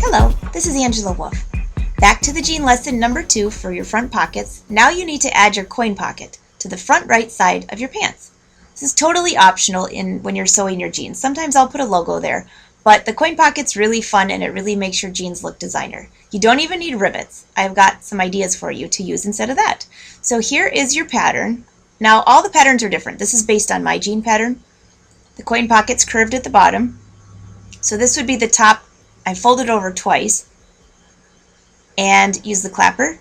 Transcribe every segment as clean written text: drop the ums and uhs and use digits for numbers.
Hello, this is Angela Wolf. Back to the jean lesson number 2 for your front pockets. Now you need to add your coin pocket to the front right side of your pants. This is totally optional when you're sewing your jeans. Sometimes I'll put a logo there, but the coin pocket's really fun and it really makes your jeans look designer. You don't even need rivets. I've got some ideas for you to use instead of that. So here is your pattern. Now all the patterns are different. This is based on my jean pattern. The coin pocket's curved at the bottom. So this would be the top. I fold it over twice and use the clapper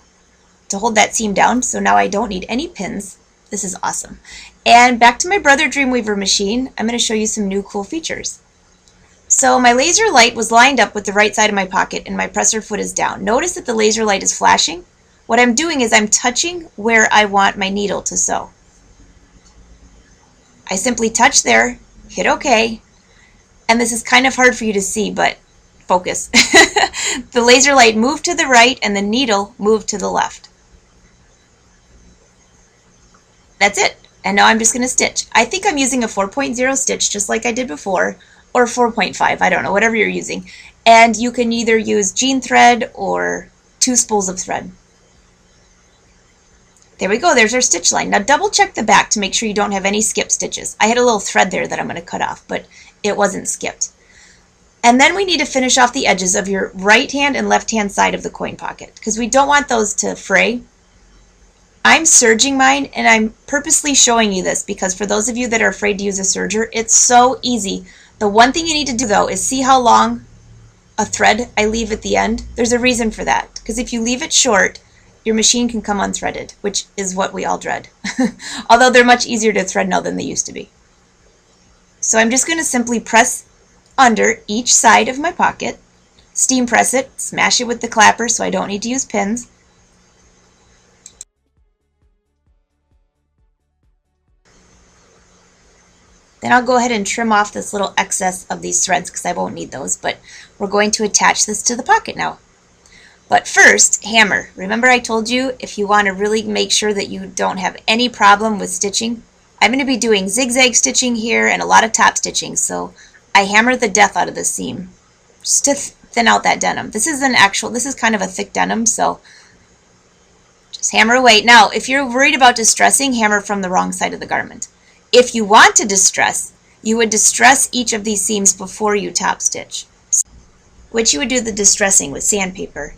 to hold that seam down. So now I don't need any pins. This is awesome. And back to my Brother Dreamweaver machine, I'm going to show you some new cool features. So my laser light was lined up with the right side of my pocket and my presser foot is down. Notice that the laser light is flashing. What I'm doing is I'm touching where I want my needle to sew. I simply touch there, hit OK, and this is kind of hard for you to see, but focus. The laser light moved to the right and the needle moved to the left. That's it. And now I'm just going to stitch. I think I'm using a 4.0 stitch just like I did before, or 4.5, I don't know, whatever you're using. And you can either use jean thread or 2 spools of thread. There we go, there's our stitch line. Now double check the back to make sure you don't have any skipped stitches. I had a little thread there that I'm going to cut off, but it wasn't skipped. And then we need to finish off the edges of your right hand and left hand side of the coin pocket because we don't want those to fray. I'm serging mine and I'm purposely showing you this because for those of you that are afraid to use a serger, it's so easy. The one thing you need to do though is see how long a thread I leave at the end. There's a reason for that because if you leave it short, your machine can come unthreaded, which is what we all dread. Although they're much easier to thread now than they used to be. So I'm just going to simply press under each side of my pocket, steam press it, smash it with the clapper so I don't need to use pins. Then I'll go ahead and trim off this little excess of these threads because I won't need those, but we're going to attach this to the pocket now. But first, hammer. Remember I told you if you want to really make sure that you don't have any problem with stitching, I'm going to be doing zigzag stitching here and a lot of top stitching, so I hammer the death out of the seam just to thin out that denim. This is kind of a thick denim, so just hammer away. Now, if you're worried about distressing, hammer from the wrong side of the garment. If you want to distress, you would distress each of these seams before you top stitch, which you would do the distressing with sandpaper.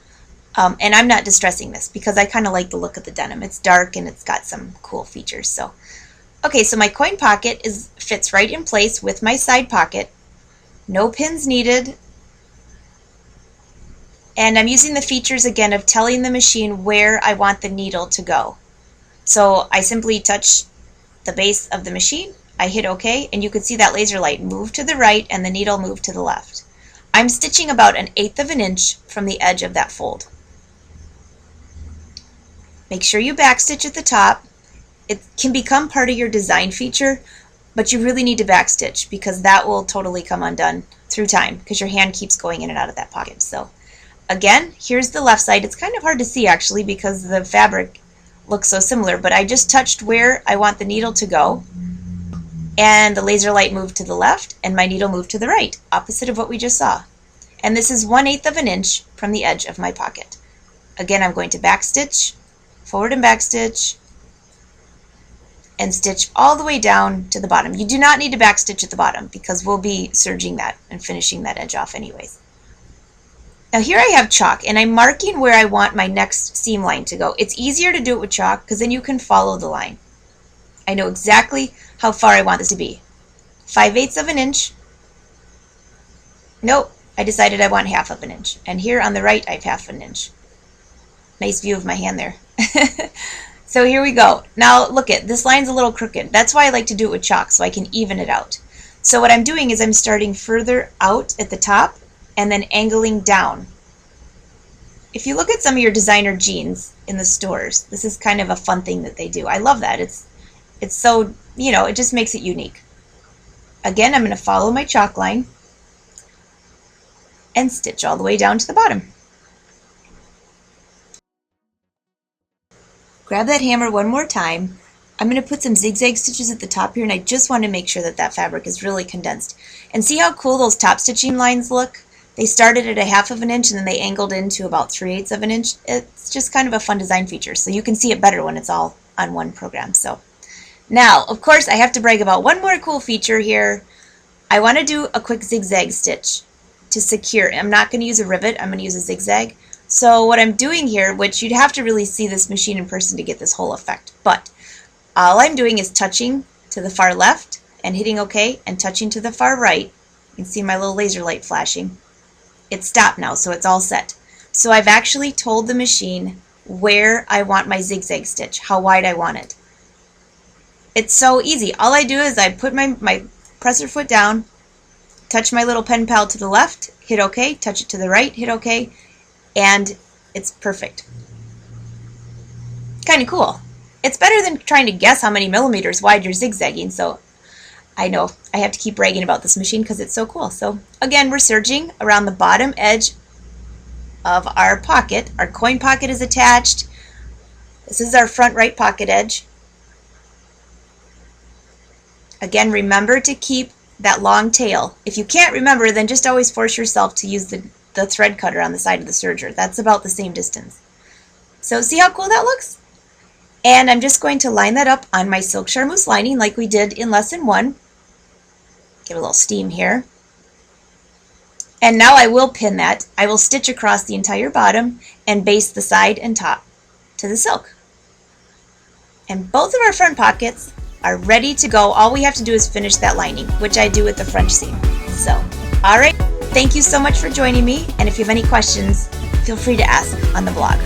And I'm not distressing this because I kind of like the look of the denim. It's dark and it's got some cool features. So, okay, so my coin pocket fits right in place with my side pocket. No pins needed. And I'm using the features again of telling the machine where I want the needle to go. So I simply touch the base of the machine, I hit OK, and you can see that laser light move to the right and the needle move to the left. I'm stitching about 1/8 of an inch from the edge of that fold. Make sure you backstitch at the top. It can become part of your design feature, but you really need to backstitch because that will totally come undone through time because your hand keeps going in and out of that pocket. So again, here's the left side. It's kind of hard to see actually because the fabric looks so similar, but I just touched where I want the needle to go and the laser light moved to the left and my needle moved to the right, opposite of what we just saw. And this is 1/8 of an inch from the edge of my pocket. Again, I'm going to backstitch, forward and backstitch, and stitch all the way down to the bottom. You do not need to backstitch at the bottom because we'll be serging that and finishing that edge off anyways. Now here I have chalk and I'm marking where I want my next seam line to go. It's easier to do it with chalk because then you can follow the line. I know exactly how far I want this to be. 5/8 of an inch. Nope, I decided I want 1/2 of an inch. And here on the right I have 1/2 an inch. Nice view of my hand there. So here we go. Now look at this line's a little crooked. That's why I like to do it with chalk so I can even it out. So what I'm doing is I'm starting further out at the top and then angling down. If you look at some of your designer jeans in the stores, this is kind of a fun thing that they do. I love that. It's so, it just makes it unique. Again, I'm going to follow my chalk line and stitch all the way down to the bottom. Grab that hammer one more time. I'm going to put some zigzag stitches at the top here, and I just want to make sure that that fabric is really condensed. And see how cool those top stitching lines look? They started at a 1/2 of an inch and then they angled into about 3/8 of an inch. It's just kind of a fun design feature, so you can see it better when it's all on one program. So now, of course, I have to brag about one more cool feature here. I want to do a quick zigzag stitch to secure. I'm not going to use a rivet, I'm going to use a zigzag. So what I'm doing here, which you'd have to really see this machine in person to get this whole effect, but all I'm doing is touching to the far left and hitting OK and touching to the far right. You can see my little laser light flashing. It's stopped now, so it's all set. So I've actually told the machine where I want my zigzag stitch, how wide I want it. It's so easy. All I do is I put my presser foot down, touch my little pen pal to the left, hit OK, touch it to the right, hit OK, and it's perfect. Kind of cool. It's better than trying to guess how many millimeters wide you're zigzagging, so I know I have to keep bragging about this machine because it's so cool. So again, we're serging around the bottom edge of our pocket. Our coin pocket is attached. This is our front right pocket edge. Again, remember to keep that long tail. If you can't remember, then just always force yourself to use the thread cutter on the side of the serger. That's about the same distance. So see how cool that looks? And I'm just going to line that up on my silk charmeuse lining like we did in lesson 1. Give a little steam here. And now I will pin that. I will stitch across the entire bottom and baste the side and top to the silk. And both of our front pockets are ready to go. All we have to do is finish that lining, which I do with the French seam. So, all right. Thank you so much for joining me. And if you have any questions, feel free to ask on the blog.